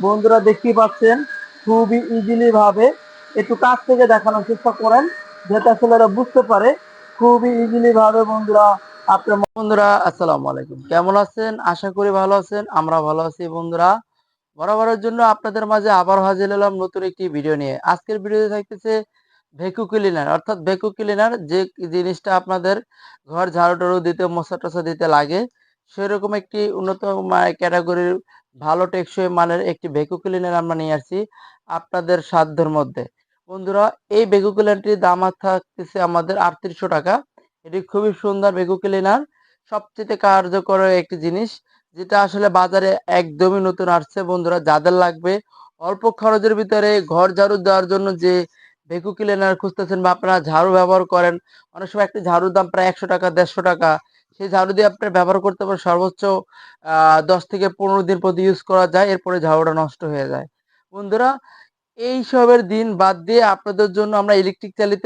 বন্ধুরা দেখতেই পাচ্ছেন খুবই ইজিলি ভাবে একটু কাছ থেকে দেখানোর চেষ্টা করেন যাতে আসলে এরা বুঝতে পারে খুবই ইজিলি ভাবে। বন্ধুরা আপনার বন্ধুরা আসসালামু আলাইকুম, কেমন আছেন? আশা করি ভালো আছেন। আমরা ভালো আছি বন্ধুরা। বরাবরের জন্য আপনাদের মাঝে আবার হাজির হলাম নতুন একটি ভিডিও নিয়ে। আজকের ভিডিওতে থাকতেছে ভ্যাকুয়াম ক্লিনার, অর্থাৎ ভ্যাকুয়াম ক্লিনার যে জিনিসটা আপনাদের ঘর ঝাড়ু টাড়ু দিতে মশা টশা দিতে লাগে, সেরকম একটি উন্নত ক্যাটাগরির ভালো টেকসই মানের একটি ভ্যাকুয়াম ক্লিনার আমরা নিয়ে আসছি আপনাদের সাধ্যের মধ্যে। বন্ধুরা এই ভ্যাকুয়াম ক্লিনারটির দাম থাকতেছে আমাদের ৩৮০০ টাকা। এটি খুবই সুন্দর ভ্যাকুয়াম ক্লিনার, সবচেয়ে কার্যকর একটি জিনিস যেটা আসলে বাজারে একদমই নতুন আসছে। বন্ধুরা যাদের লাগবে অল্প খরচের ভিতরে ঘর ঝাড়ু দেওয়ার জন্য যে ভ্যাকুয়াম ক্লিনার খুঁজতেছেন বা আপনারা ঝাড়ু ব্যবহার করেন, অনেক সময় একটি ঝাড়ুর দাম প্রায় ১০০ টাকা ১৫০ টাকা। সেই ঝাড়ু দিয়ে আপনি ব্যবহার করতে পারেন সর্বোচ্চ ১০ থেকে ১৫ দিন পর্যন্ত ইউজ করা যায়, এরপরে ঝাড়ুটা নষ্ট হয়ে যায়। বন্ধুরা এইসবের দিন বাদ দিয়ে আপনাদের জন্য আমরা ইলেকট্রিক চালিত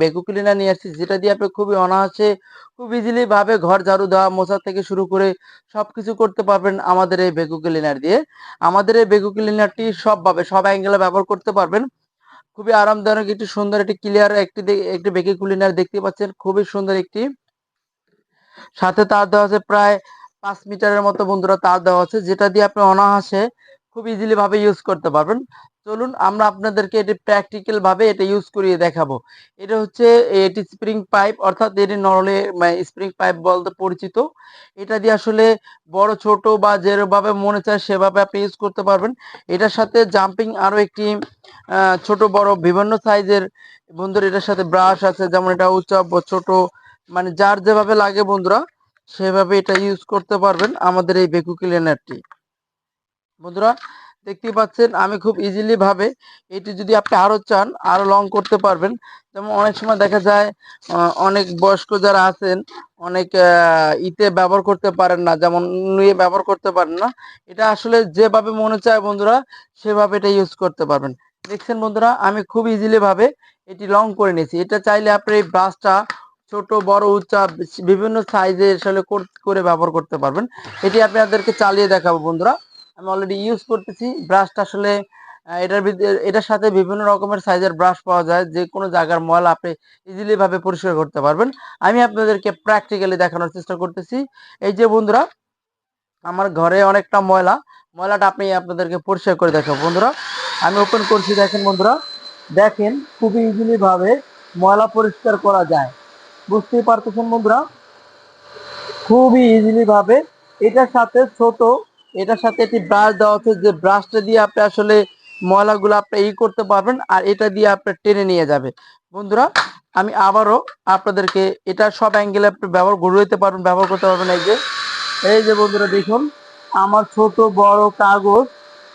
ভ্যাকুয়াম ক্লিনার নিয়ে আসছি, যেটা দিয়ে আপনি খুবই অনায়াসে খুব ইজিলি ভাবে ঘর ঝাড়ু দেওয়া মোছা থেকে শুরু করে সবকিছু করতে পারবেন আমাদের এই ভ্যাকুয়াম ক্লিনার দিয়ে। আমাদের এই ভ্যাকুয়াম ক্লিনারটি সবভাবে সব অ্যাঙ্গেলে ব্যবহার করতে পারবেন। খুবই আরামদায়ক একটি সুন্দর একটি ক্লিয়ার একটি ভ্যাকুয়াম ক্লিনার দেখতে পাচ্ছেন, খুবই সুন্দর একটি। সাথে তার দেওয়া আছে প্রায় ৫ মিটারের মতো বন্ধুরা তার দেওয়া আছে, যেটা দিয়ে আপনি অনায়াসে খুব ইজিলি ভাবে ইউজ করতে পারবেন। চলুন আমরা আপনাদেরকে এটি প্র্যাকটিক্যাল ভাবে এটা ইউজ করিয়ে দেখাবো। এটা হচ্ছে এটি স্প্রিং পাইপ, অর্থাৎ এটি নরলে স্প্রিং পাইপ বলতে পরিচিত। এটা দিয়ে আসলে বড় ছোট বা যেভাবে মনে চায় সেভাবে আপনি ইউজ করতে পারবেন। এটার সাথে জাম্পিং আরো একটি ছোট বড় বিভিন্ন সাইজের বন্ধুরা এটার সাথে ব্রাশ আছে, যেমন এটা উঁচা ছোট যার যেভাবে লাগে বন্ধুরা সেভাবে এটা ইউজ করতে পারবেন আমাদের এই ভ্যাকুয়াম ক্লিনারটি। বন্ধুরা দেখতেই পাচ্ছেন আমি খুব ইজিলি ভাবে এটি যদি আপনি আরো চান আরো লং করতে পারবেন। যেমন অনেক সময় দেখা যায় অনেক বয়স্ক যারা আছেন অনেক ইতে ব্যবহার করতে পারেন না, যেমন নুয়ে ব্যবহার করতে পারেন না। এটা আসলে যেভাবে মনে চায় বন্ধুরা সেভাবে এটা ইউজ করতে পারবেন। দেখছেন বন্ধুরা আমি খুব ইজিলি ভাবে এটি লং করে নিয়েছি। এটা চাইলে আপনি এই ব্রাশটা ছোট বড় উঁচা বিভিন্ন সাইজে আসলে করে ব্যবহার করতে পারবেন। এটি আপনাদেরকে চালিয়ে দেখাবো বন্ধুরা। আমি অলরেডি ইউজ করতেছি ব্রাশটা আসলে এটার সাথে বিভিন্ন রকমের সাইজের ব্রাশ পাওয়া যায়, যে কোনো জায়গার ময়লা আপনি ইজিলি ভাবে পরিষ্কার করতে পারবেন। আমি আপনাদেরকে প্র্যাকটিক্যালি দেখানোর চেষ্টা করতেছি। এই যে বন্ধুরা আমার ঘরে অনেকটা ময়লাটা আপনি আপনাদেরকে পরিষ্কার করে দেখাবো। বন্ধুরা আমি ওপেন করছি, দেখেন বন্ধুরা, দেখেন খুবই ইজিলি ভাবে ময়লা পরিষ্কার করা যায়। বুঝতেই পারতেছেন বন্ধুরা খুবই ইজিলি ভাবে। এটার সাথে একটি ব্রাশ দেওয়া আছে, যে ব্রাশটা দিয়ে আপনি আসলে ময়লাগুলো আপনি করতে পারবেন, আর এটা দিয়ে আপনি টেনে নিয়ে যাবে। বন্ধুরা আমি আবারও আপনাদেরকে এটা সব অ্যাঙ্গেলে আপনি ব্যবহার করতে পারবেন। এই যে বন্ধুরা দেখুন আমার ছোট বড় কাগজ,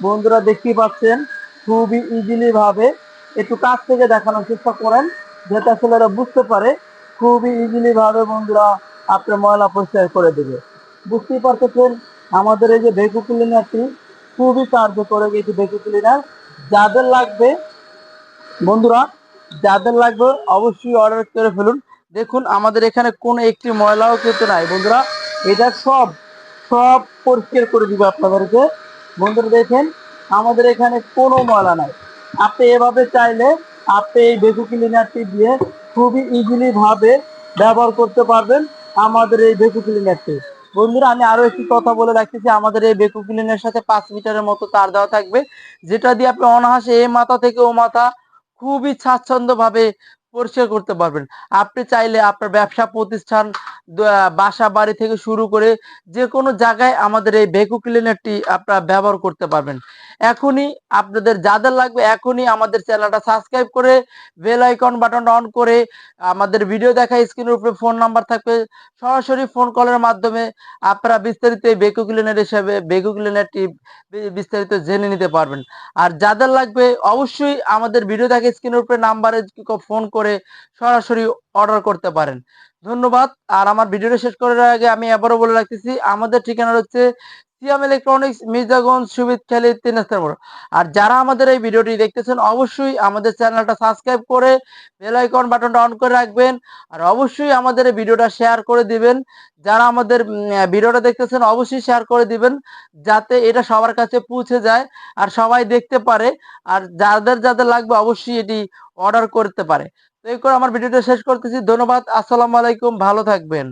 বন্ধুরা দেখতেই পাচ্ছেন খুবই ইজিলি ভাবে একটু কাছ থেকে দেখানোর চেষ্টা করেন যাতে আসলে এরা বুঝতে পারে খুবই ইজিলি ভাবে বন্ধুরা আপনার ময়লা পরিষ্কার করে দেবে। বুঝতেই পারতেছেন আমাদের এই যে ভ্যাকুয়াম ক্লিনারটি খুবই কার্যকর একটি ভ্যাকুয়াম ক্লিনার। যাদের লাগবে বন্ধুরা, যাদের লাগবে অবশ্যই অর্ডার করে ফেলুন। দেখুন আমাদের এখানে কোনো একটি ময়লাও কিন্তু নাই বন্ধুরা, এটা সব সব পরিষ্কার করে দিবে আপনাদেরকে। বন্ধুরা দেখেন আমাদের এখানে কোনো ময়লা নাই। আপনি এভাবে চাইলে আপনি এই ভ্যাকুয়াম ক্লিনারটি দিয়ে খুবই ইজিলি ভাবে ব্যবহার করতে পারবেন আমাদের এই ভ্যাকুয়াম ক্লিনারটি। বন্ধুরা আমি আরো একটি কথা বলে রাখতেছি, আমাদের এই ভ্যাকুয়াম ক্লিনারের সাথে ৫ মিটারের মতো তার দেওয়া থাকবে, যেটা দিয়ে আপনি অনায়াসে এই মাথা থেকে ও মাথা খুবই স্বাচ্ছন্দ্য ভাবে পরিষ্কার করতে পারবেন। আপনি চাইলে আপনার ব্যবসা প্রতিষ্ঠান বাসা বাড়ি থেকে শুরু করে যে কোনো জায়গায় আমাদের এই ভ্যাকুয়াম ক্লিনারটি আপনারা ব্যবহার করতে পারবেন। এখনই আপনাদের যাদের লাগবে এখনই আমাদের চ্যানেলটা সাবস্ক্রাইব করে বেল আইকন বাটনটা অন করে আমাদের ভিডিও দেখা স্ক্রিনের উপরে ফোন নাম্বার থাকবে, সরাসরি ফোন কলের মাধ্যমে আপনারা বিস্তারিত এই ভ্যাকুয়াম ক্লিনারটি বিস্তারিত জেনে নিতে পারবেন। আর যাদের লাগবে অবশ্যই আমাদের ভিডিও দেখে স্ক্রিনের উপরে নাম্বারে ফোন করে সরাসরি অর্ডার করতে পারেন। ধন্যবাদ। আর আমার ভিডিওটা শেষ করার আগে আমি আবারও বলে রাখতেছি আমাদের ঠিকানা হচ্ছে সিয়াম ইলেকট্রনিক্স, মির্জাগঞ্জ, সুবিদ খালিদ, 3 রাস্তার মোড়। আর যারা আমাদের এই ভিডিওটি দেখতেছেন অবশ্যই আমাদের চ্যানেলটা সাবস্ক্রাইব করে বেল আইকন বাটনটা অন করে রাখবেন। আর অবশ্যই আমাদের এই ভিডিওটা শেয়ার করে দিবেন। যারা আমাদের ভিডিওটা দেখতেছেন অবশ্যই শেয়ার করে দিবেন, যাতে এটা সবার কাছে পৌঁছে যায় আর সবাই দেখতে পারে। আর যাদের যাদের লাগবে অবশ্যই এটি অর্ডার করতে পারে। তো এই করে আমার ভিডিওটা শেষ করতেছি। ধন্যবাদ। আসসালামু আলাইকুম, ভালো থাকবেন।